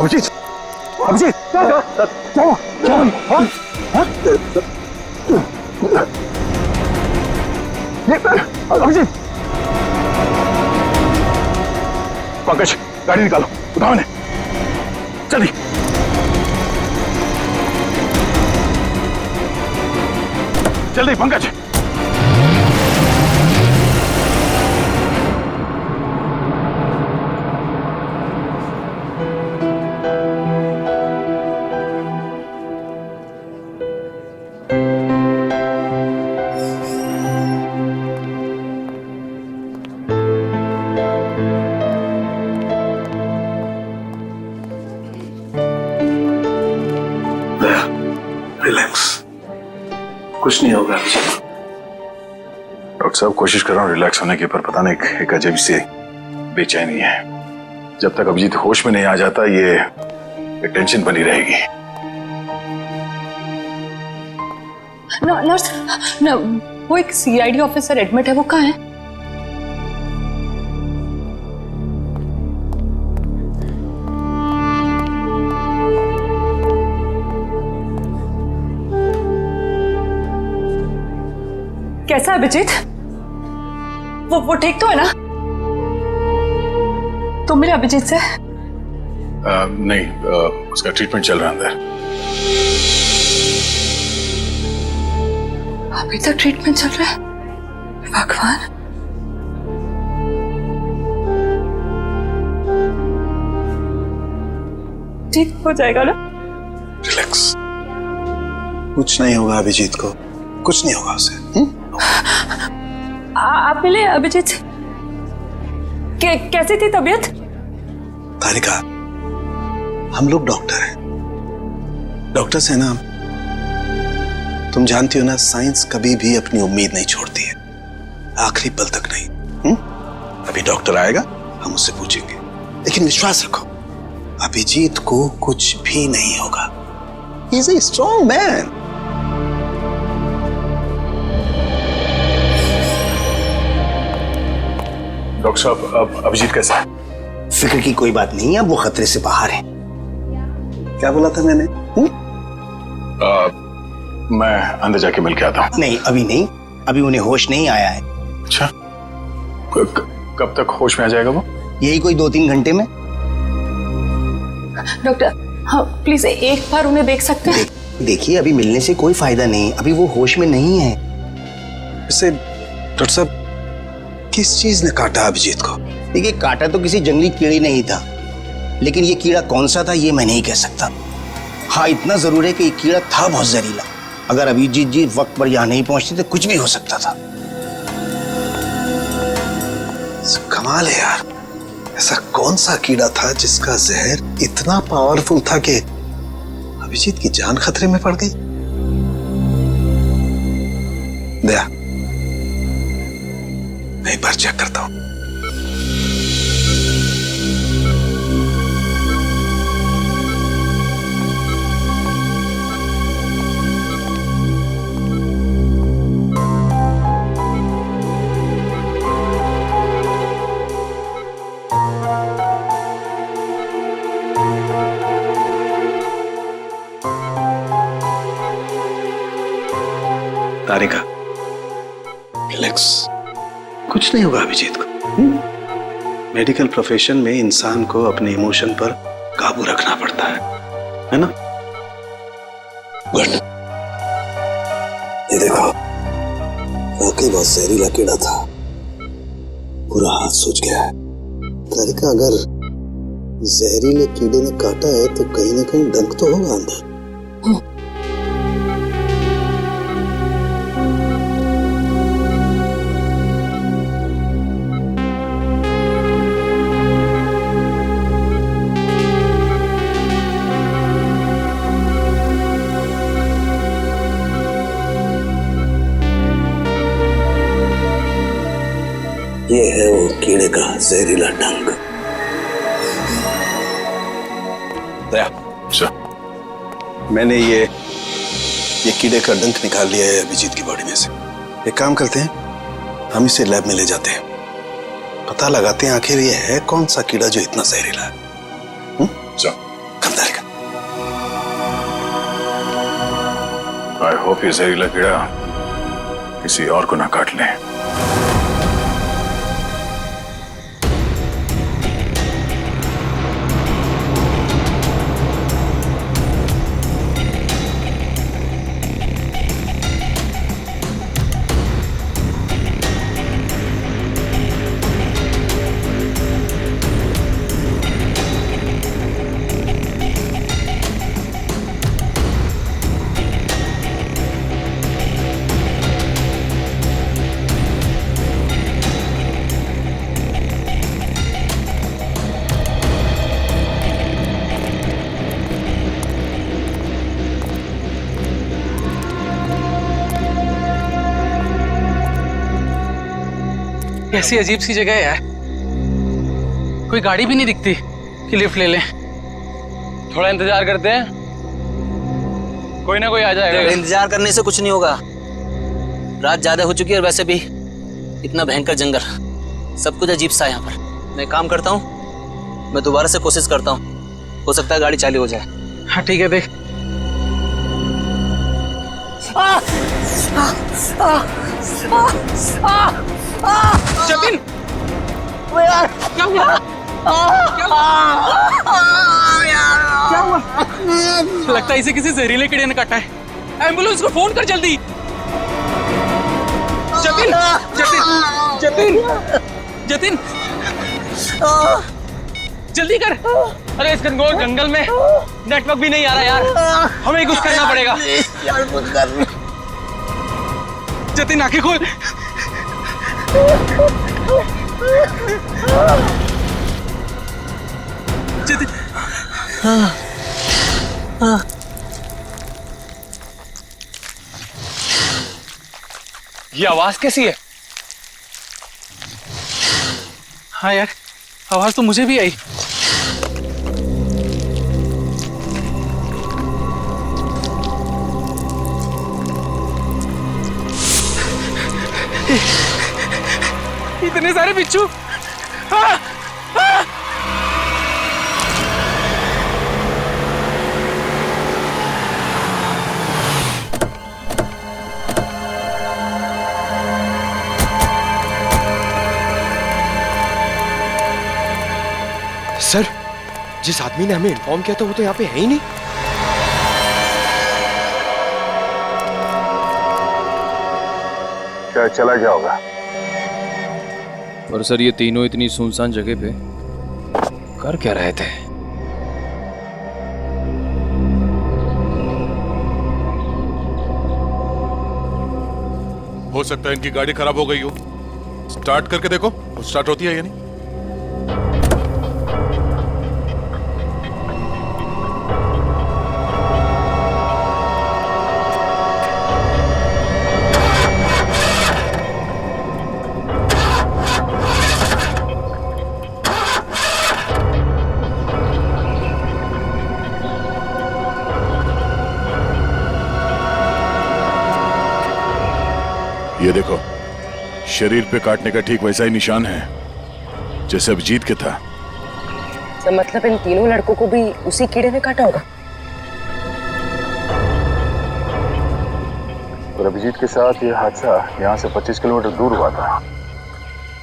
अभिजीत, अभिजीत, क्या अभिजीत, पंकज गाड़ी निकालो, उठाओ ने, चलिए। जल्दी पंकज। रिलैक्स, कुछ नहीं होगा। डॉक्टर साहब कोशिश कर रहा हूँ रिलैक्स होने की, पर पता नहीं एक अजीब सी बेचैनी है। जब तक अभिजीत होश में नहीं आ जाता ये टेंशन बनी रहेगी। नर्स, वो एक सीआईडी ऑफिसर एडमिट है, वो कहाँ है? कैसा है अभिजीत? वो ठीक तो है ना? तुम मिले अभिजीत से? नहीं, उसका ट्रीटमेंट चल रहा है अंदर। अभी तक ट्रीटमेंट चल रहा है? भगवान। ठीक हो जाएगा ना? रिलैक्स। कुछ नहीं होगा अभिजीत को, कुछ नहीं होगा उसे। आप मिले अभिजीत से? कैसी थी तबीयत? तारिका, हम लोग डॉक्टर हैं, डॉक्टर्स है ना। तुम जानती हो ना, साइंस कभी भी अपनी उम्मीद नहीं छोड़ती है, आखिरी पल तक नहीं। अभी डॉक्टर आएगा, हम उससे पूछेंगे, लेकिन विश्वास रखो अभिजीत को कुछ भी नहीं होगा। He is a strong man. Doctor साहब, अब अभिजीत कैसा है? फिक्र की कोई बात नहीं है, अब वो खतरे से बाहर है। क्या बोला था मैंने? मैं अंदर जाके मिल के आता हूँ। नहीं, अभी नहीं, अभी उन्हें होश नहीं आया है। अच्छा, कब तक होश में आ जाएगा वो? यही कोई 2-3 घंटे में। डॉक्टर, हाँ प्लीज एक बार उन्हें देख सकते हैं? देखिए, अभी मिलने से कोई फायदा नहीं, अभी वो होश में नहीं है। वैसे डॉक्टर साहब, किस चीज ने काटा अभिजीत को? देखिए, काटा तो किसी जंगली कीड़े नहीं था, लेकिन ये कीड़ा कौन सा था ये मैं नहीं कह सकता। हाँ, इतना जरूर है कि ये कीड़ा था बहुत जहरीला। अगर अभिजीत जी वक्त पर यहाँ नहीं पहुंचते तो कुछ भी हो सकता था। कमाल है यार, ऐसा कौन सा कीड़ा था जिसका जहर इतना पावरफुल था कि अभिजीत की जान खतरे में पड़ गई? दया, मैं एक बार चेक करता हूं। तारिका, रिलैक्स, कुछ नहीं होगा अभिजीत को। मेडिकल प्रोफेशन में इंसान को अपने इमोशन पर काबू रखना पड़ता है ना? गुड। ये देखो, वाकई बहुत जहरीला कीड़ा था, पूरा हाथ सूज गया है। तारिका, अगर जहरीले कीड़े ने काटा है तो कहीं ना कहीं डंक तो होगा अंदर। ये है वो कीड़े का जहरीला डंक। अच्छा, मैंने ये कीड़े का डंक निकाल लिया है अभिजीत की बॉडी में से। एक काम करते हैं, हम इसे लैब में ले जाते हैं, पता लगाते हैं आखिर ये है कौन सा कीड़ा जो इतना जहरीला है। आई होप ये जहरीला कीड़ा किसी और को ना काट ले। कैसी अजीब सी जगह है यार, कोई गाड़ी भी नहीं दिखती कि लिफ्ट ले लें। थोड़ा इंतजार करते हैं, कोई ना कोई आ जाएगा। इंतजार करने से कुछ नहीं होगा, रात ज्यादा हो चुकी है और वैसे भी इतना भयंकर जंगल, सब कुछ अजीब सा है यहाँ पर। मैं काम करता हूँ, मैं दोबारा से कोशिश करता हूँ, हो सकता है गाड़ी चालू हो जाए। हाँ ठीक है, देख। जतिन, क्या हुआ? क्या हुआ? लगता है इसे किसी जहरीले कीड़े ने काटा है। एम्बुलेंस को फोन कर जल्दी। जतिन, जतिन, जतिन, जतिन, जल्दी कर। अरे इस घनघोर जंगल में नेटवर्क भी नहीं आ रहा यार, हमें कुछ करना पड़ेगा। जतिन आंखें खोल। जतिन, ये आवाज कैसी है? हाँ यार, आवाज तो मुझे भी आई। इतने सारे बिच्छू। हाँ, हाँ। सर, जिस आदमी ने हमें इन्फॉर्म किया था वो तो यहाँ पे है ही नहीं। क्या चला गया होगा? और सर ये तीनों इतनी सुनसान जगह पे कर क्या रहे थे? हो सकता है इनकी गाड़ी खराब हो गई हो। स्टार्ट करके देखो, स्टार्ट होती है या नहीं। ये देखो, शरीर पे काटने का ठीक वैसा ही निशान है जैसे अभिजीत के था। तो मतलब इन तीनों लड़कों को भी उसी कीड़े ने काटा होगा। और अभिजीत के साथ ये हादसा यहाँ से 25 किलोमीटर दूर हुआ था।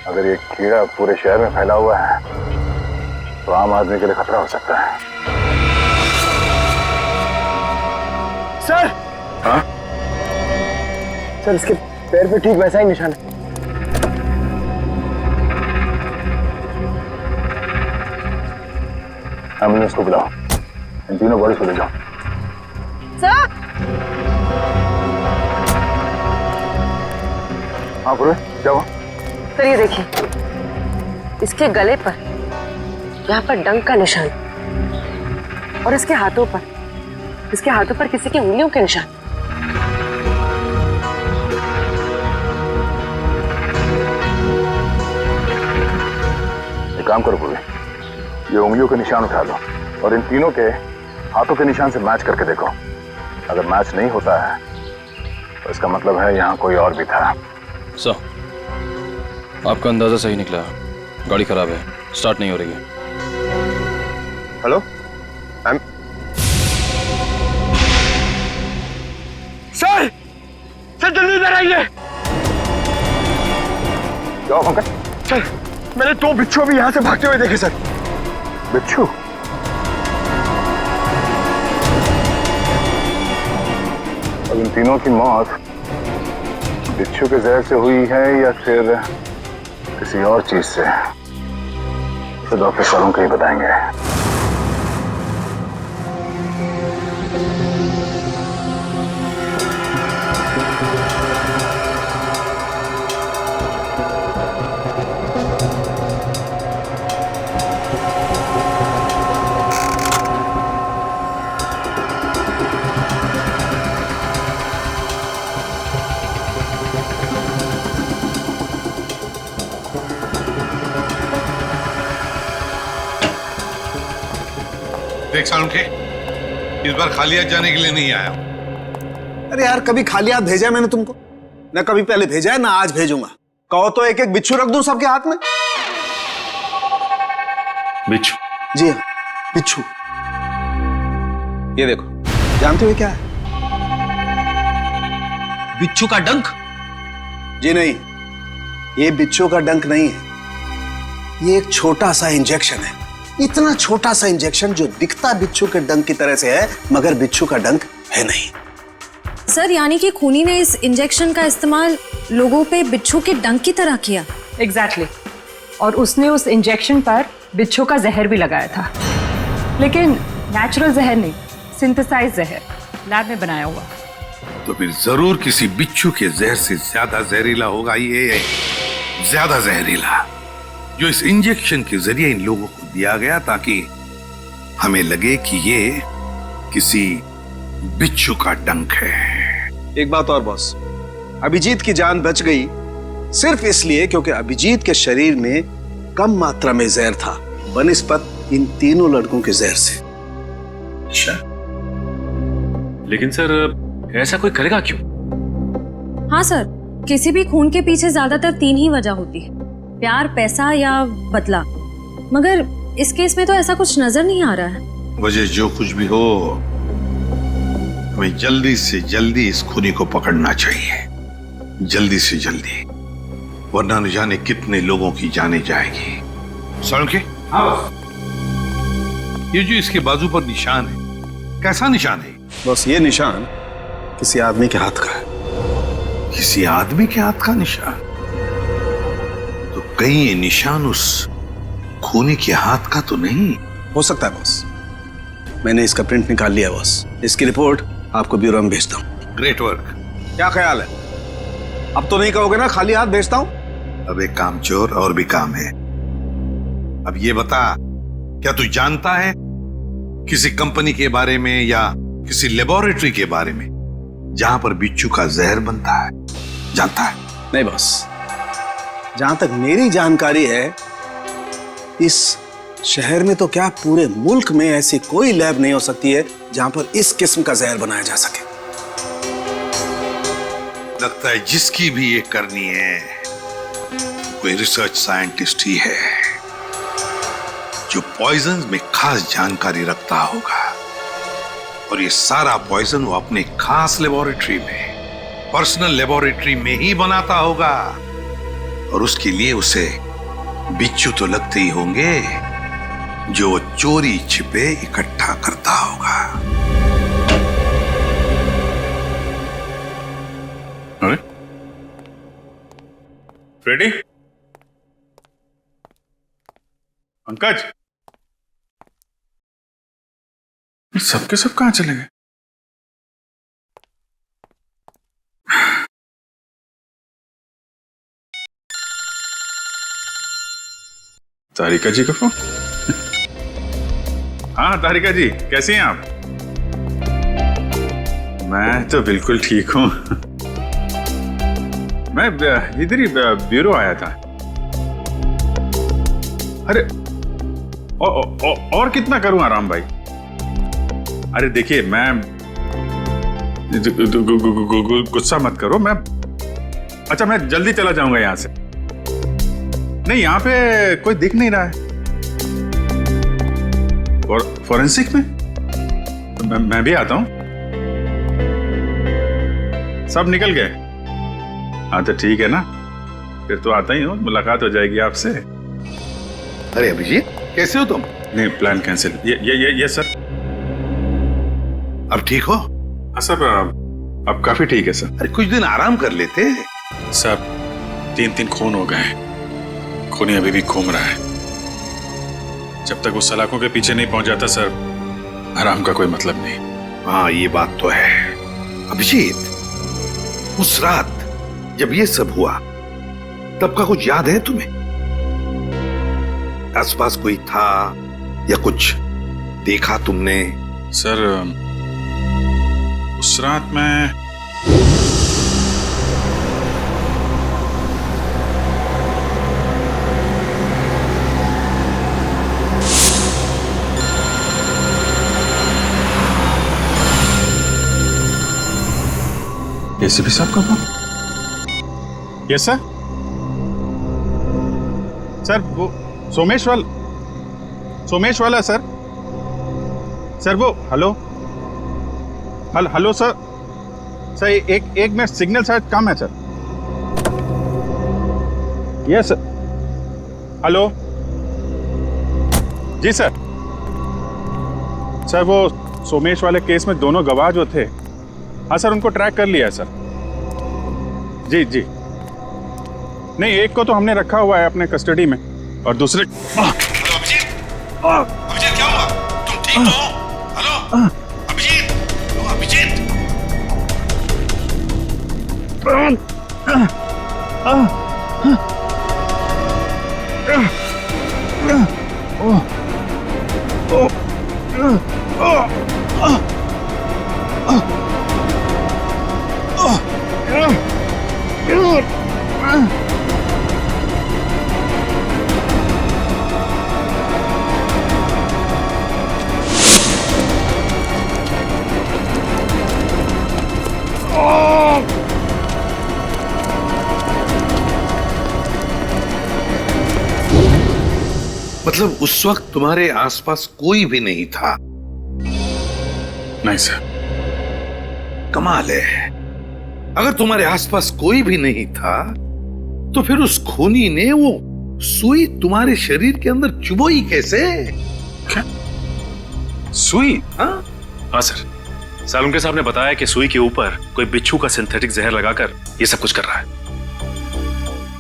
अगर ये कीड़ा पूरे शहर में फैला हुआ है तो आम आदमी के लिए खतरा हो सकता है। सर, हाँ? सर इसके पैर पे ठीक वैसा ही निशान है। एम्बुलेंस को बुलाओ, इन तीनों बॉडीज को ले जाओ। सर, हाँ पूरे, क्या हुआ? सर ये देखिए, इसके गले पर यहाँ पर डंक का निशान और इसके हाथों पर किसी की उंगलियों के निशान। एक काम करो पूरे, ये उंगलियों के निशान उठा लो और इन तीनों के हाथों के निशान से मैच करके देखो। अगर मैच नहीं होता है तो इसका मतलब है यहाँ कोई और भी था। सर, आपका अंदाजा सही निकला, गाड़ी खराब है, स्टार्ट नहीं हो रही है। हेलो, सर सर जल्दी इधर आइए। जाओ पंकज। सर मैंने 2 बिच्छू भी यहाँ से भागते हुए देखे सर। बिच्छू? अब इन तीनों की मौत बिच्छू के जहर से हुई है या फिर किसी और चीज से, तो डॉक्टर सालों को ही बताएंगे। देख सालुंखे, इस बार खाली हाथ जाने के लिए नहीं आया। अरे यार, कभी खाली हाथ भेजा है मैंने तुमको? ना कभी पहले भेजा है, ना आज भेजूंगा। कहो तो एक एक बिच्छू रख दूं सबके हाथ में। बिच्छू? जी हाँ, बिच्छू। ये देखो, जानते हो क्या है? बिच्छू का डंक? जी नहीं, ये बिच्छू का डंक नहीं है। ये एक छोटा सा इंजेक्शन है। इतना छोटा सा इंजेक्शन जो दिखता बिच्छू के डंक की तरह से है, मगर बिच्छू का डंक है नहीं। सर, यानी कि खूनी ने इस इंजेक्शन का इस्तेमाल लोगों पे बिच्छू के डंक की तरह किया। एग्जैक्टली। और उसने उस इंजेक्शन पर बिच्छू का जहर भी लगाया था, लेकिन नेचुरल जहर नहीं, सिंथेसाइज जहर, लैब में बनाया हुआ। तो फिर जरूर किसी बिच्छू के जहर से ज्यादा जहरीला होगा ये, ज्यादा जहरीला, जो इस इंजेक्शन के जरिए इन लोगों को दिया गया ताकि हमें लगे कि ये किसी बिच्छू का डंक है। एक बात और बॉस, अभिजीत की जान बच गई सिर्फ इसलिए क्योंकि अभिजीत के शरीर में कम मात्रा में जहर था बनिस्बत इन तीनों लड़कों के जहर से। अच्छा, लेकिन सर ऐसा कोई करेगा क्यों? हाँ सर, किसी भी खून के पीछे ज्यादातर 3 ही वजह होती है, प्यार, पैसा या बदला। मगर इस केस में तो ऐसा कुछ नजर नहीं आ रहा है। वजह जो कुछ भी हो, हमें जल्दी से जल्दी इस खूनी को पकड़ना चाहिए, जल्दी से जल्दी, वरना न जाने कितने लोगों की जाने जाएगी। सालुंखे, ये जो इसके बाजू पर निशान है, कैसा निशान है? बस ये निशान किसी आदमी के हाथ का है। किसी आदमी के हाथ का निशान? तो कहीं ये निशान उस खूनी के हाथ का तो नहीं हो सकता है बॉस। मैंने इसका प्रिंट निकाल लिया बॉस। इसकी रिपोर्ट आपको ब्यूरो में भेजता हूँ। Great work. क्या ख्याल है? अब तो नहीं कहोगे ना खाली हाथ भेजता हूँ? अब एक काम चोर और भी काम है। अब ये बता, क्या तू जानता है किसी कंपनी के बारे में या किसी लेबोरेटरी के बारे में जहां पर बिच्छू का जहर बनता है? जानता है? नहीं बॉस, जहां तक मेरी जानकारी है, इस शहर में तो क्या पूरे मुल्क में ऐसी कोई लैब नहीं हो सकती है जहां पर इस किस्म का जहर बनाया जा सके। लगता है जिसकी भी ये करनी है कोई रिसर्च साइंटिस्ट ही है जो पॉइजन में खास जानकारी रखता होगा, और ये सारा पॉइजन वो अपने खास लेबोरेटरी में, पर्सनल लेबोरेटरी में ही बनाता होगा, और उसके लिए उसे बिच्छू तो लगते ही होंगे जो वो चोरी छिपे इकट्ठा करता होगा। अरे फ्रेडी, पंकज, सबके सब कहां चले गए? तारिका जी का फोन। हाँ तारिका जी, कैसी हैं आप? मैं तो बिल्कुल ठीक हूं। मैं इधर ही ब्यूरो आया था। अरे और कितना करूं आराम भाई? अरे देखिए, मैं गुस्सा मत करो, मैं अच्छा मैं जल्दी चला जाऊंगा यहां से। नहीं, यहां पे कोई दिख नहीं रहा है। और फॉरेंसिक में मैं भी आता हूं। सब निकल गए? हाँ तो ठीक है ना, फिर तो आता ही हूँ, मुलाकात हो जाएगी आपसे। अरे अभिजीत, कैसे हो तुम? नहीं, प्लान कैंसिल। ये सर। अब ठीक हो? हाँ सर, अब काफी ठीक है सर। अरे कुछ दिन आराम कर लेते। सर 3 खून हो गए, खूनी अभी भी घूम रहा है। जब तक वो सलाखों के पीछे नहीं पहुंच जाता सर, आराम का कोई मतलब नहीं। हाँ ये बात तो है। अभिजीत, उस रात जब ये सब हुआ तब का कुछ याद है तुम्हें? आसपास कोई था या कुछ देखा तुमने? सर उस रात मैं एसीपी साहब का फोन? Yes sir. सर वो सोमेश वाला सर। सर वो हेलो सर। सर एक मिनट, सिग्नल शायद कम है सर। Yes sir. हेलो जी सर। सर वो सोमेश वाले केस में दोनों गवाह जो थे, हाँ सर उनको ट्रैक कर लिया है सर। जी नहीं, एक को तो हमने रखा हुआ है अपने कस्टडी में और दूसरे। अभिजीत क्या हुआ? तुम ठीक तो हो? हेलो अभिजीत, मतलब उस वक्त तुम्हारे आसपास कोई भी नहीं था? नहीं सर। कमाल है, अगर तुम्हारे आसपास कोई भी नहीं था तो फिर उस खूनी ने वो सुई तुम्हारे शरीर के अंदर चुभोई कैसे? क्या सुई? हाँ सर, सालुंके साहब ने बताया कि सुई के ऊपर कोई बिच्छू का सिंथेटिक जहर लगाकर ये सब कुछ कर रहा है।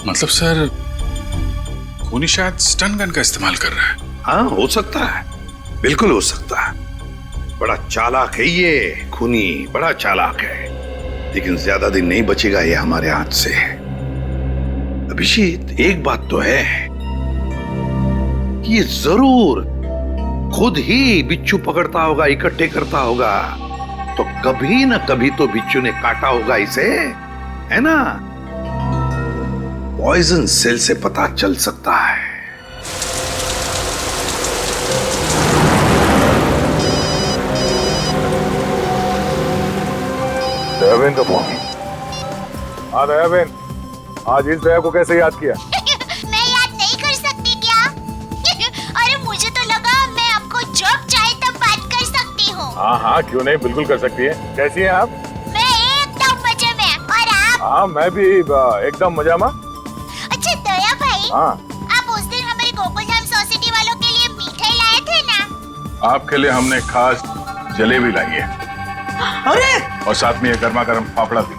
मतलब सर खूनी शायद स्टन गन का इस्तेमाल कर रहा है। हाँ हो सकता है, बिल्कुल हो सकता है। बड़ा चालाक है ये खूनी, बड़ा चालाक है, लेकिन ज्यादा दिन नहीं बचेगा ये हमारे हाथ से। अभिजीत एक बात तो है कि ये जरूर खुद ही बिच्छू पकड़ता होगा, इकट्ठे करता होगा, तो कभी ना कभी तो बिच्छू ने काटा होगा इसे, है ना? पॉइजन सेल से पता चल सकता है। दयाबेन का फोन। हाँ दयाबेन, आज इस दया को कैसे याद किया? मैं याद नहीं कर सकती क्या? अरे मुझे तो लगा मैं आपको जब चाहे तब बात कर सकती हूँ। हाँ क्यों नहीं, बिल्कुल कर सकती है। कैसी हैं आप? मैं एकदम मजे में, और आप? हाँ मैं भी एकदम मजा में। अच्छा दया भाई, हाँ आप उस दिन हमारे गोकुलधाम सोसाइटी वालों के लिए मिठाई लाए थे ना? आपके लिए हमने खास जलेबी लाई है। अरे और साथ में ये गर्मा गर्म फाफड़ा भी।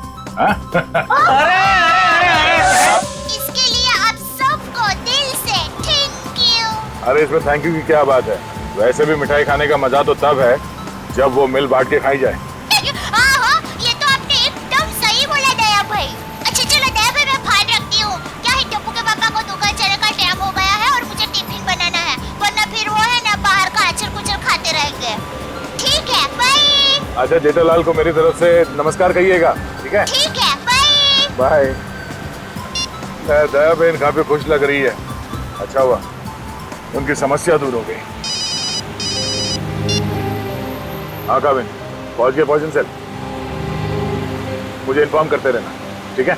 इसके लिए आप सबको दिल से थैंक यू। अरे इसमें थैंक यू की क्या बात है? वैसे भी मिठाई खाने का मजा तो तब है जब वो मिल बांट के खाई जाए। हाँ, ये तो आपने एकदम सही बोला दया भाई। अच्छा चलो दया भाई, मैं फोन रखती हूँ। क्या है, टप्पू के पापा को दुकान चलने का टाइम हो गया है और मुझे टिफिन बनाना है, वरना फिर वो है ना बाहर का अचर कुचर खाते रहेंगे। ठीक है, बाय। अच्छा जेठालाल को मेरी तरफ से नमस्कार कहिएगा, ठीक है? ठीक है, बाय। बाय। दया बहन काफी खुश लग रही है। अच्छा हुआ उनकी समस्या दूर हो गई। हाँ काबिन, पहुंच गए पॉइजन सेल। मुझे इन्फॉर्म करते रहना, ठीक है?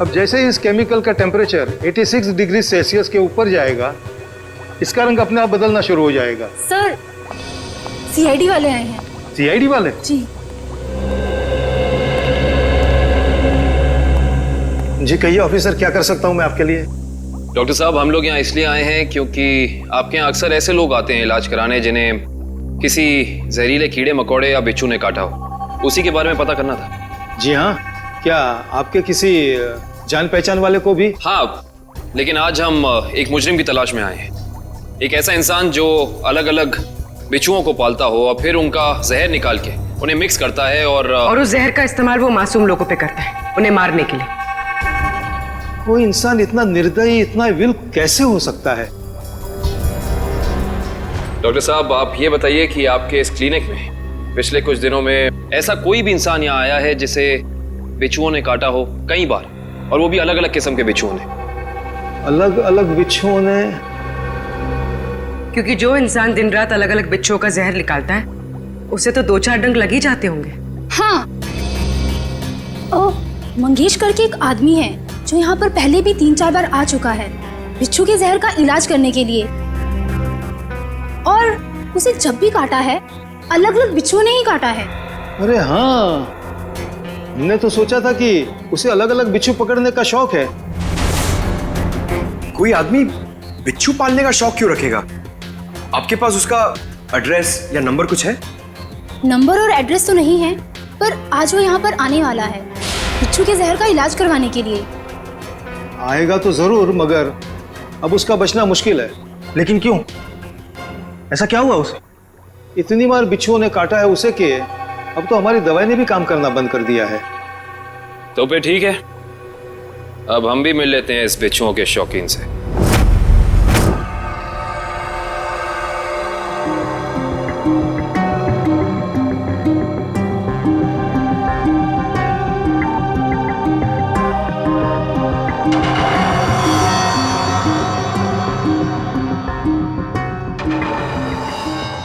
अब जैसे ही इस केमिकल का टेम्परेचर 86 डिग्री सेल्सियस के ऊपर जाएगा इसका रंग अपने आप बदलना शुरू हो जाएगा। सर, सीआईडी वाले आए हैं। सीआईडी वाले? जी जी कहिए ऑफिसर, क्या कर सकता हूँ मैं आपके लिए? डॉक्टर साहब, हम लोग यहाँ इसलिए आए हैं क्योंकि आपके यहाँ अक्सर ऐसे लोग आते हैं इलाज कराने जिन्हें किसी जहरीले कीड़े मकोड़े या बिच्छू ने काटा हो। उसी के बारे में पता करना था। जी हाँ, क्या आपके किसी जान पहचान वाले को भी? हाँ, लेकिन आज हम एक मुजरिम की तलाश में आए हैं। एक ऐसा इंसान जो अलग अलग बिच्छुओं को पालता हो और फिर उनका जहर निकाल के उन्हें मिक्स करता है और उस जहर का इस्तेमाल वो मासूम लोगों पे करता है, उन्हें मारने के लिए। कोई इंसान इतना निर्दयी, इतना विल कैसे हो सकता है? डॉक्टर साहब, आप ये बताइए कि आपके इस क्लिनिक में पिछले कुछ दिनों में ऐसा कोई भी इंसान यहाँ आया है जिसे बिच्छुओं ने काटा हो कई बार, और वो भी अलग अलग किस्म के बिच्छुओं ने? अलग अलग बिच्छुओं ने? क्योंकि जो इंसान दिन रात अलग अलग बिच्छुओं का जहर निकालता है उसे तो 2-4 डंक लग ही जाते होंगे। हाँ, ओ मंगेश करके एक आदमी है जो यहाँ पर पहले भी 3-4 बार आ चुका है बिच्छू के जहर का इलाज करने के लिए, और उसे जब भी काटा है अलग अलग बिच्छुओं ने ही काटा है। अरे हाँ, हमने तो सोचा था कि उसे अलग अलग बिच्छू पकड़ने का शौक है। कोई आदमी बिच्छू पालने का शौक क्यों रखेगा? आपके पास उसका एड्रेस या नंबर कुछ है? नंबर और एड्रेस तो नहीं है, पर आज वो यहाँ पर आने वाला है बिच्छू के जहर का इलाज करवाने के लिए। आएगा तो जरूर, मगर अब उसका बचना मुश्किल है। लेकिन क्यों? ऐसा क्या हुआ उसे? इतनी बार बिच्छुओं ने काटा है उसे कि अब तो हमारी दवाई ने भी काम करना बंद कर दिया है। तो फिर ठीक है, अब हम भी मिल लेते हैं इस बिच्छुओं के शौकीन से।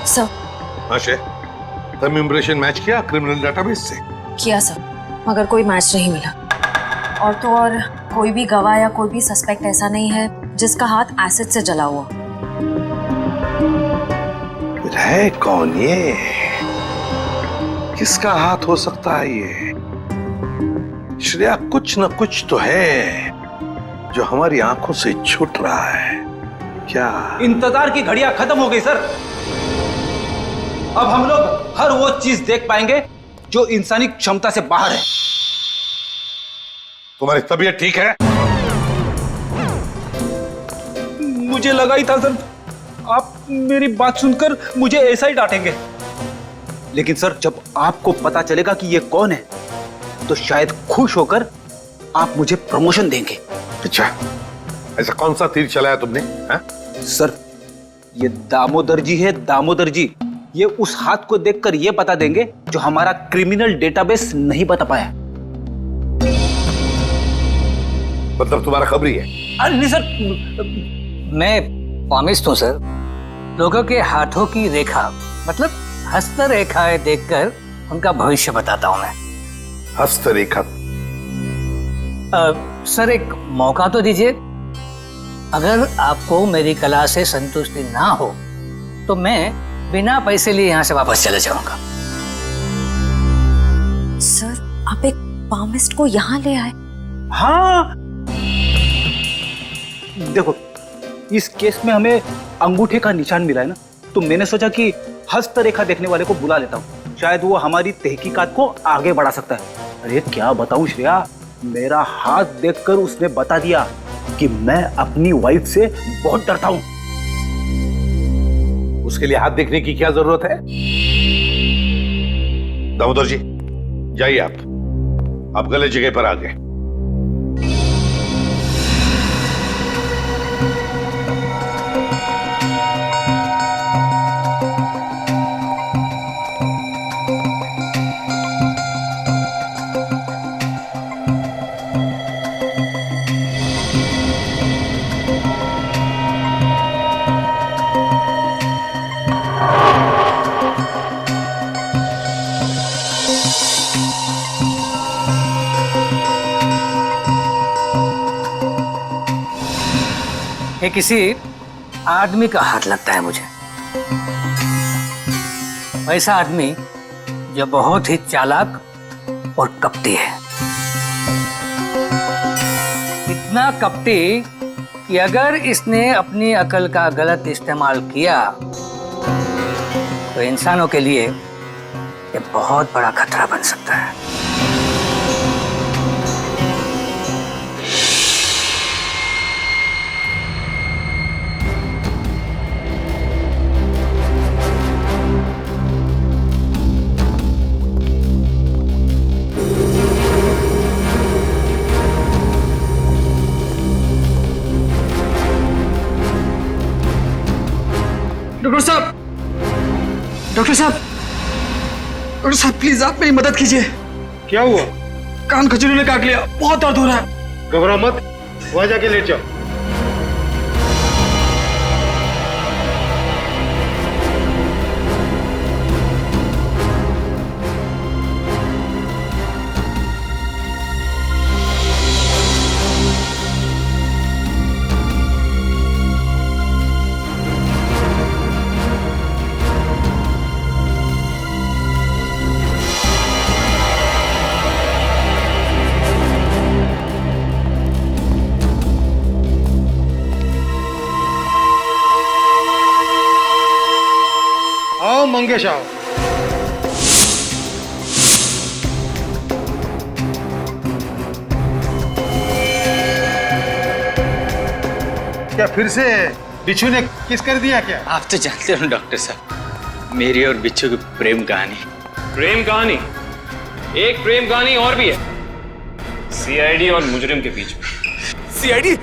सर, आशे, तुम इम्प्रेशन मैच किया क्रिमिनल डेटाबेस से? किया सर, मगर कोई मैच नहीं मिला। और तो और कोई भी गवाह या कोई भी सस्पेक्ट ऐसा नहीं है जिसका हाथ एसिड से जला हुआ। है कौन ये? किसका हाथ हो सकता है ये? श्रेया, कुछ न कुछ तो है जो हमारी आंखों से छूट रहा है। क्या? इंतजार की घड़ियां खत्म हो गई सर। अब हम लोग हर वो चीज देख पाएंगे जो इंसानी क्षमता से बाहर है। तुम्हारी तबीयत ठीक है? मुझे लगा ही था सर, आप मेरी बात सुनकर मुझे ऐसा ही डांटेंगे, लेकिन सर जब आपको पता चलेगा कि ये कौन है तो शायद खुश होकर आप मुझे प्रमोशन देंगे। अच्छा, ऐसा कौन सा तीर चलाया तुमने? हा? सर, ये दामोदर जी है, दामोदर जी। ये उस हाथ को देखकर ये बता देंगे जो हमारा क्रिमिनल डेटाबेस नहीं बता पाया। मतलब तुम्हारा खबरी है? अरे नहीं सर, मैं पामिस्ट हूं सर। लोगों के हाथों की रेखा मतलब हस्तरेखाएं देखकर उनका भविष्य बताता हूं मैं। हस्तरेखा? सर एक मौका तो दीजिए। अगर आपको मेरी कला से संतुष्टि ना हो तो मैं बिना पैसे लिए यहाँ से वापस चले जाऊंगा। सर, आप एक पामिस्ट को यहाँ ले आए? हाँ, देखो इस केस में हमें अंगूठे का निशान मिला है ना, तो मैंने सोचा कि हस्तरेखा देखने वाले को बुला लेता हूँ, शायद वो हमारी तहकीकात को आगे बढ़ा सकता है। अरे क्या बताऊं श्रेया, मेरा हाथ देखकर उसने बता दिया कि मैं अपनी वाइफ से बहुत डरता हूं। उसके लिए हाथ देखने की क्या जरूरत है? दामोदर जी, जाइए आप गलत जगह पर आ गए। ये किसी आदमी का हाथ लगता है मुझे। ऐसा आदमी जो बहुत ही चालाक और कपटी है। इतना कपटी कि अगर इसने अपनी अकल का गलत इस्तेमाल किया तो इंसानों के लिए ये बहुत बड़ा खतरा बन सकता है। डॉक्टर साहब, डॉक्टर साहब, डॉक्टर साहब प्लीज आप मेरी मदद कीजिए। क्या हुआ? कान खजूरी ने काट लिया, बहुत दर्द हो रहा है। घबराओ मत, वहां जाके लेट जाओ। आओ मंगेश आओ। क्या फिर से बिच्छू ने किस कर दिया क्या? आप तो जानते हो डॉक्टर साहब, मेरी और बिच्छू की प्रेम कहानी। प्रेम कहानी? एक प्रेम कहानी और भी है, सीआईडी और मुजरिम के बीच में। सीआईडी?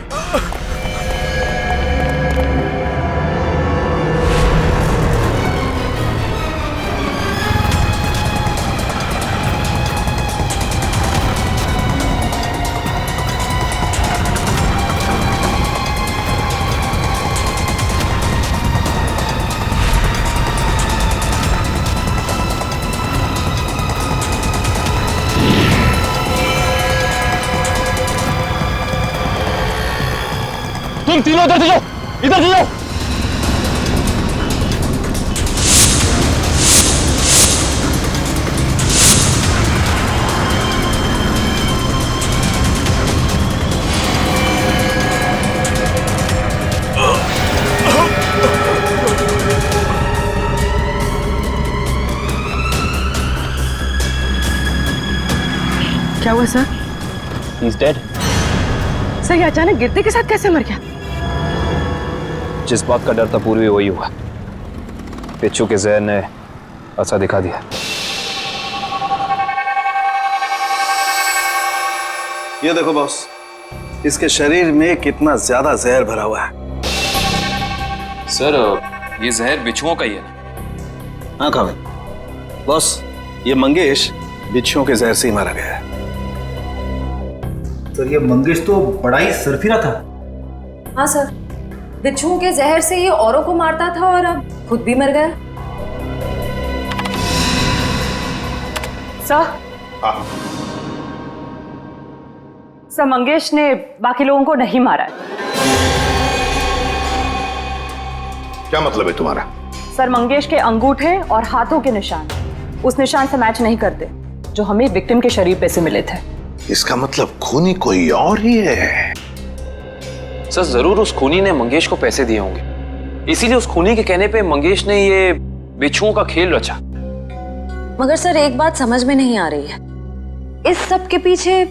तुम तीनों इधर जाओ, इधर जाओ। क्या हुआ सर? He's dead. सर ये अचानक गिरते के साथ कैसे मर गया? जिस बात का डर था पूर्वी वही हुआ। बिच्छू के जहर ने असर दिखा दिया। ये देखो बॉस, इसके शरीर में कितना ज्यादा जहर भरा हुआ है। सर ये जहर बिच्छुओं का ही है। हाँ कामिल बॉस, ये मंगेश बिच्छुओं के जहर से ही मारा गया है। सर ये मंगेश तो बड़ा ही सरफिरा था। हाँ सर, बिच्छुओं के जहर से ये औरों को मारता था और अब खुद भी मर गया। सर, सर मंगेश ने बाकी लोगों को नहीं मारा है। क्या मतलब है तुम्हारा? सर मंगेश के अंगूठे और हाथों के निशान उस निशान से मैच नहीं करते जो हमें विक्टिम के शरीर पे से मिले थे। इसका मतलब खूनी कोई और ही है। सर जरूर उस खूनी ने मंगेश को पैसे दिए होंगे, इसीलिए उस खूनी के कहने पे मंगेश ने ये बिच्छुओं का खेल रचा। मगर सर एक बात समझ में नहीं आ रही है, इस सब के पीछे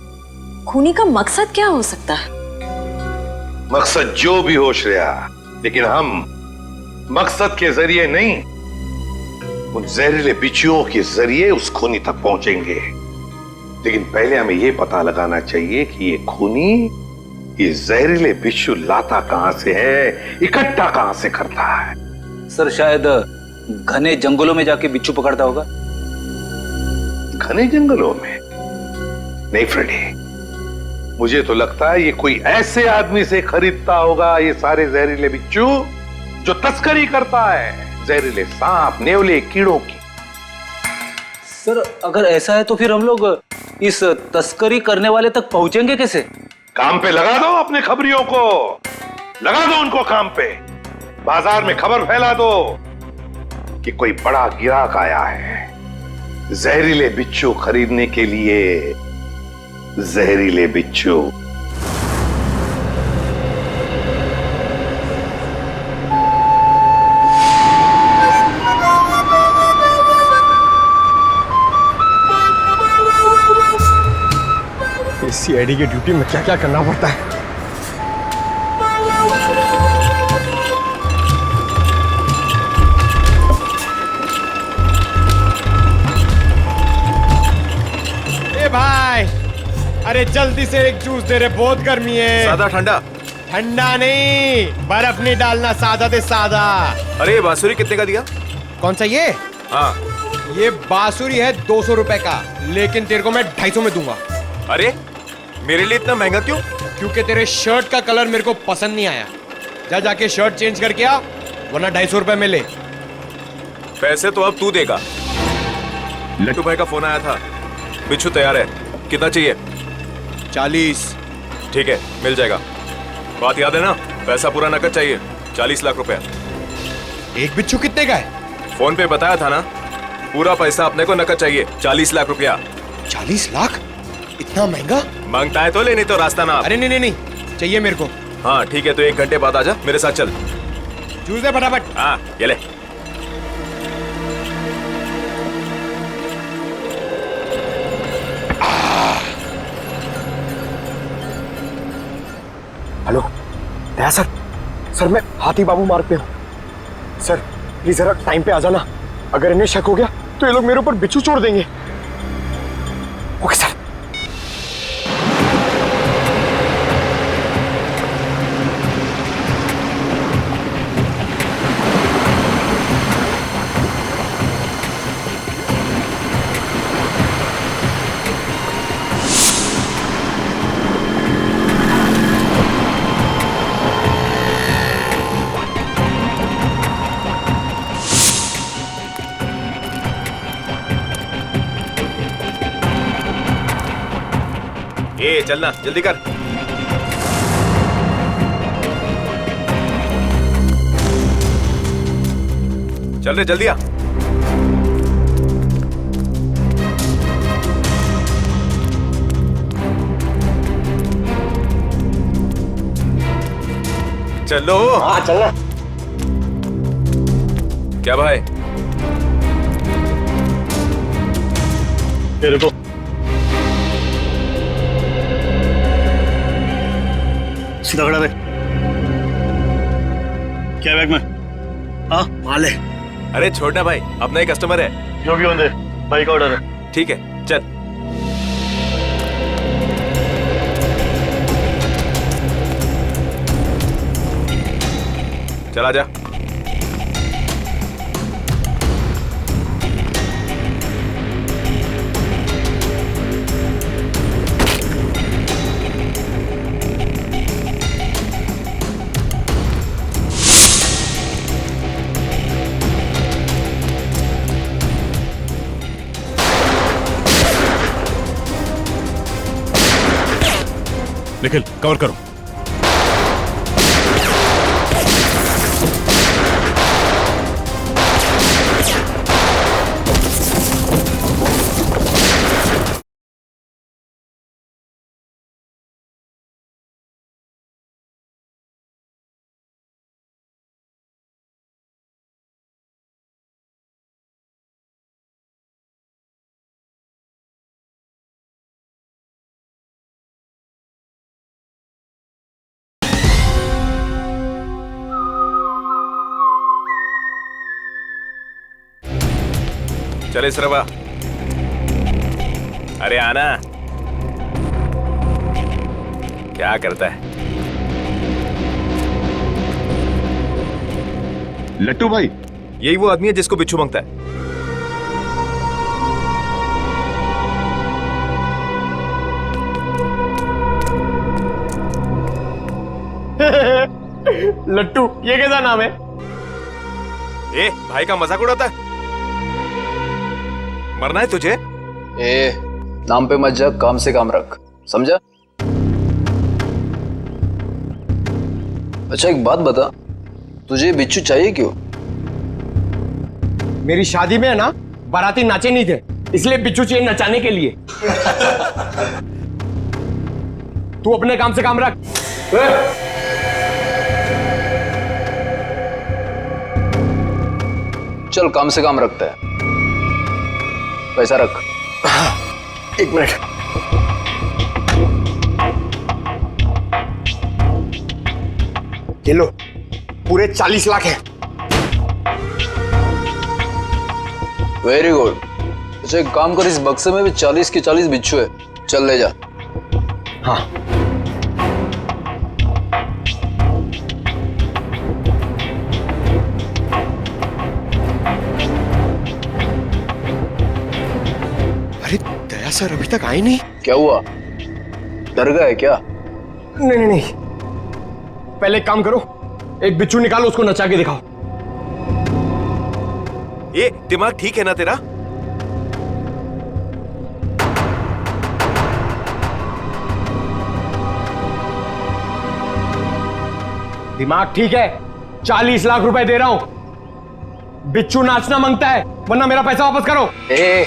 खूनी का मकसद क्या हो सकता है? मकसद जो भी हो श्रेया, लेकिन हम मकसद के जरिए नहीं, उन जहरीले बिच्छुओं के जरिए उस खूनी तक पहुंचेंगे। लेकिन पहले हमें यह पता लगाना चाहिए कि ये खूनी ये जहरीले बिच्छू लाता कहां से है, इकट्ठा कहां से करता है। सर शायद घने जंगलों में जाके बिच्छू पकड़ता होगा। घने जंगलों में? नहीं फ्रेडी, मुझे तो लगता है ये कोई ऐसे आदमी से खरीदता होगा ये सारे जहरीले बिच्छू जो तस्करी करता है, जहरीले सांप, नेवले, कीड़ों की। सर अगर ऐसा है तो फिर हम लोग इस तस्करी करने वाले तक पहुंचेंगे कैसे? काम पे लगा दो अपने खबरियों को, लगा दो उनको काम पे। बाजार में खबर फैला दो कि कोई बड़ा गिराक आया है जहरीले बिच्छू खरीदने के लिए। जहरीले बिच्छू। सीआईडी की ड्यूटी में क्या क्या करना पड़ता है। ए भाई, अरे जल्दी से एक जूस दे रहे, बहुत गर्मी है। सादा ठंडा? ठंडा नहीं, बर्फ नहीं डालना, सादा दे सादा। अरे ये बांसुरी कितने का दिया? कौन सा ये? हाँ ये बांसुरी है 200 रुपए का, लेकिन तेरे को मैं 250 में दूंगा। अरे मेरे लिए इतना महंगा क्यों? क्योंकि तेरे शर्ट का कलर मेरे को पसंद नहीं आया। जा जाके शर्ट चेंज करके आ, वरना 250 रुपए में ले। पैसे तो अब तू देगा। लट्टू भाई का फोन आया था, बिच्छू तैयार है। कितना चाहिए? 40। ठीक है, मिल जाएगा। बात याद है ना, पैसा पूरा नकद चाहिए। 40 लाख रुपया। एक बिच्छू कितने का है? फोन पे बताया था ना, पूरा पैसा अपने को नकद चाहिए। 40 लाख रुपया। 40 लाख? इतना महंगा? मांगता है तो ले, नहीं तो रास्ता ना। अरे नहीं नहीं नहीं, चाहिए मेरे को। हाँ ठीक है, तो 1 घंटे बाद आजा, मेरे साथ चल। जूस दे फटाफट। हाँ ये ले। हेलो दया सर, सर मैं हाथी बाबू मार्ग पे हूँ। सर प्लीज जरा टाइम पे आ जाना, अगर इन्हें शक हो गया तो ये लोग मेरे ऊपर बिच्छू छोड़ देंगे। Okay sir. ए चलना, जल्दी कर। चल रे, जल्दी आ। चलो। हाँ चलना। क्या भाई? ये रुको। सीधा खड़ा रहे। क्या बैग में? हाँ माल है। अरे छोड़ना भाई, अपना ही कस्टमर है। जो भी होने, भाई का ऑर्डर है। ठीक है चल। चला जा। निखिल कवर करो। चले सरवा। अरे आना। क्या करता है? लट्टू भाई, यही वो आदमी है जिसको बिच्छू मांगता है। लट्टू, ये कैसा नाम है? ए भाई का मजाक उड़ाता है? मरना है तुझे? ए नाम पे मत जा, काम से काम रख, समझा? अच्छा एक बात बता, तुझे बिच्छू चाहिए क्यों? मेरी शादी में है ना, बाराती नाचे नहीं थे, इसलिए बिच्छू चाहिए नचाने के लिए। तू अपने काम से काम रख। चल काम से काम रखता है, पैसा रख। एक मिनट। ये लो, पूरे 40 लाख है। Very good. अच्छा एक काम कर, इस बक्से में भी 40 के 40 बिच्छू है, चल ले जा। हाँ। अरे दया सर अभी तक आए नहीं। क्या हुआ, डर गए क्या? नहीं नहीं नहीं, पहले एक काम करो, एक बिच्छू निकालो, उसको नचा के दिखाओ। ये दिमाग ठीक है ना तेरा? दिमाग ठीक है, 40 लाख रुपए दे रहा हूं। बिच्छू नाचना मांगता है, वरना मेरा पैसा वापस करो। ए,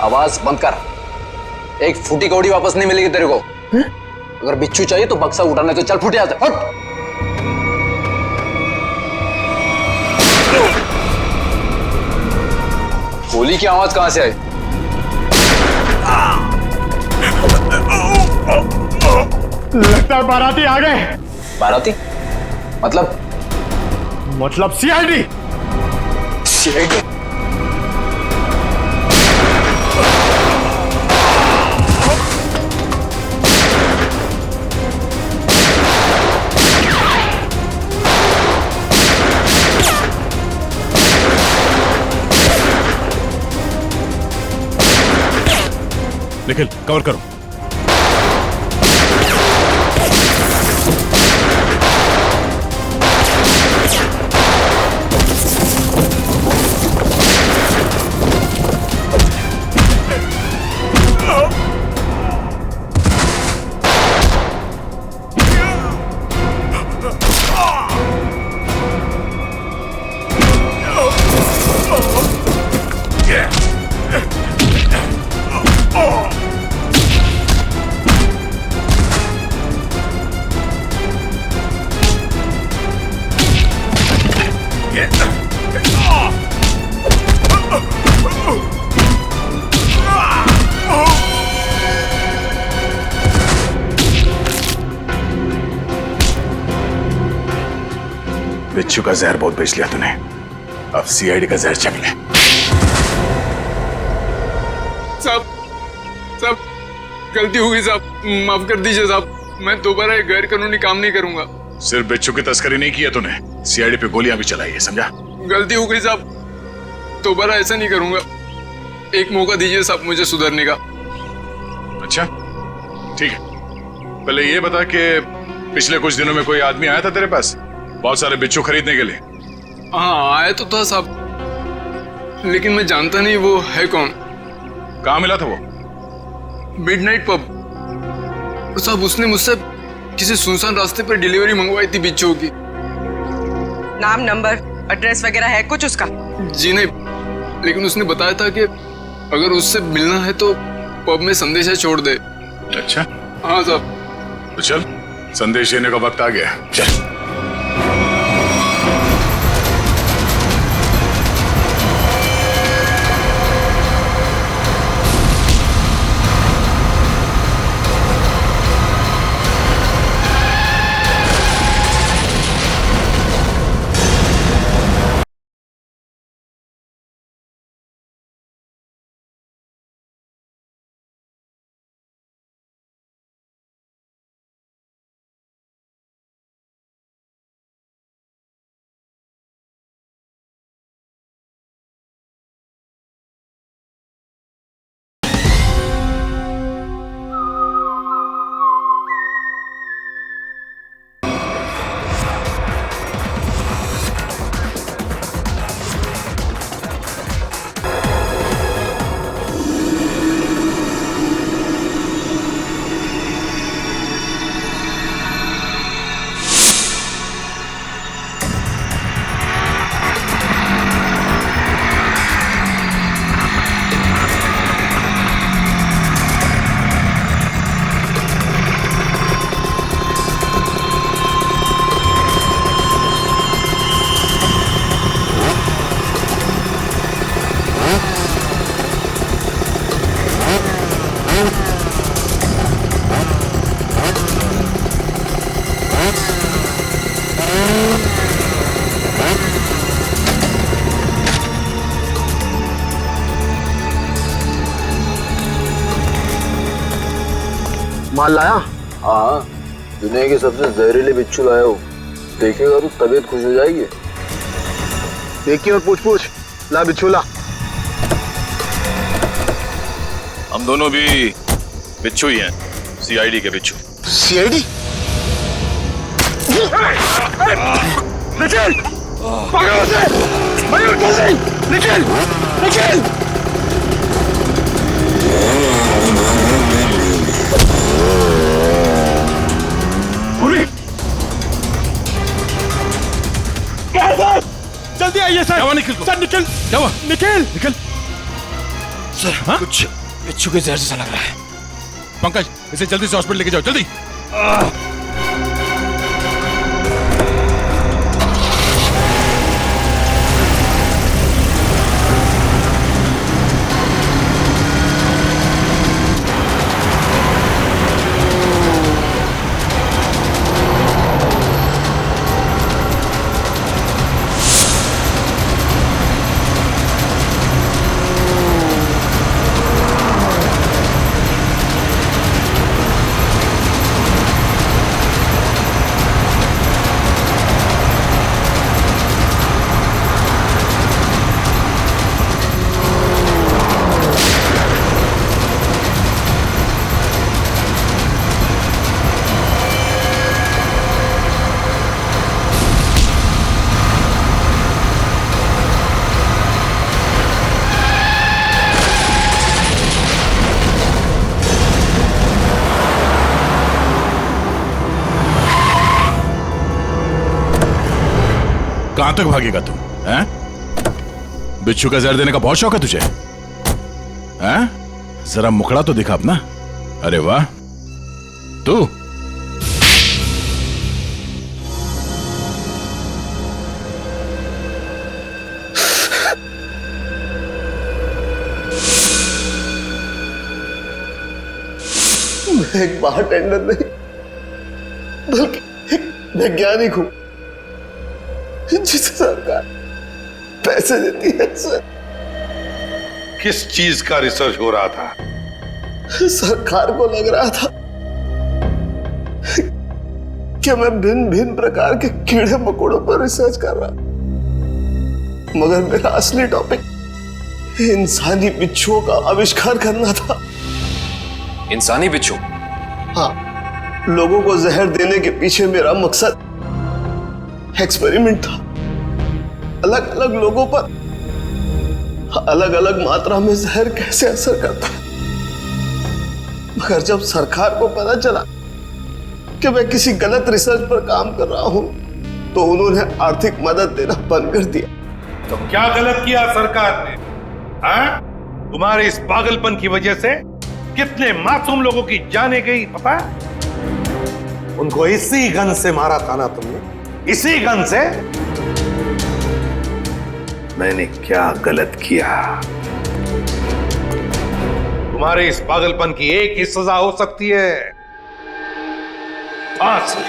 आवाज बंद कर। एक फूटी कौड़ी वापस नहीं मिलेगी तेरे को। अगर बिच्छू चाहिए तो बक्सा उठाने, तो चल फूटे आते। हट। गोली की आवाज कहां से आई? लगता है बाराती आ गए। बाराती? मतलब सीआईडी। सीआईडी? निखिल कवर करो। बिच्छू का जहर बहुत बेच लिया तूने, अब सीआईडी का जहर चख ले। साहब गलती हो गई साहब, माफ कर दीजिए साहब, मैं दोबारा एक गैर कानूनी काम नहीं करूंगा। सिर्फ बिच्छू की तस्करी नहीं किया तूने, सीआईडी पे गोलियां भी चलाई है, समझा? गलती हो गई साहब, दोबारा ऐसा नहीं करूंगा। एक मौका दीजिए साहब मुझे सुधरने का। अच्छा ठीक है, पहले ये बता कि पिछले कुछ दिनों में कोई आदमी आया था तेरे पास बहुत सारे बिच्छू खरीदने के लिए? हाँ आया तो था साहब, लेकिन मैं जानता नहीं वो है कौन। कहाँ मिला था वो? मिडनाइट पब साहब, उसने मुझसे किसी सुनसान रास्ते पर डिलीवरी मंगवाई थी बिच्छू की। नाम नंबर एड्रेस वगैरह है कुछ उसका? जी नहीं, लेकिन उसने बताया था कि अगर उससे मिलना है तो पब में संदेशा छोड़ दे। अच्छा हाँ साहब। तो चल, संदेश देने का वक्त आ गया, चल। माल लाया? हाँ, दुनिया के सबसे जहरीले बिच्छू लाया हो। देखेगा तो तबीयत खुश हो जाएगी। देखिए और पूछ पूछ। ला बिच्छू ला। हम दोनों भी बिच्छू ही हैं, सीआईडी के बिच्छू। सीआईडी? निखिल! पकड़ो उसे! मयूर जल्दी! निखिल! निखिल! क्या है सर? जल्दी आइए सर। क्या हुआ निखिल को? सर निखिल! क्या हुआ? निखिल! निखिल! सर हाँ? कुछ बिच्छू के जहर जैसा लग रहा है। पंकज, इसे जल्दी से हॉस्पिटल लेके जाओ, जल्दी। कहां तक भागेगा तू? हैं? बिच्छू का जहर देने का बहुत शौक है तुझे? हैं? जरा मुखड़ा तो दिखा अपना। अरे वाह, तू मैं एक बारटेंडर नहीं बल्कि एक वैज्ञानिक हूं जिसे सरकार पैसे देती है सर। किस चीज का रिसर्च हो रहा था? सरकार को लग रहा था कि मैं भिन्न भिन्न प्रकार के कीड़े मकोड़ों पर रिसर्च कर रहा, मगर मेरा असली टॉपिक इंसानी बिच्छुओं का आविष्कार करना था। इंसानी बिच्छू? हाँ, लोगों को जहर देने के पीछे मेरा मकसद एक्सपेरिमेंट था। अलग अलग लोगों पर अलग अलग मात्रा में जहर कैसे असर करता है। मगर जब सरकार को पता चला कि मैं किसी गलत रिसर्च पर काम कर रहा हूं, तो उन्होंने आर्थिक मदद देना बंद कर दिया। तो क्या गलत किया सरकार ने? हाँ? तुम्हारे इस पागलपन की वजह से कितने मासूम लोगों की जाने गई पता है? उनको इसी गन से मारा था ना तुमने? इसी गन से? मैंने क्या गलत किया? तुम्हारे इस पागलपन की एक ही सजा हो सकती है, फांसी।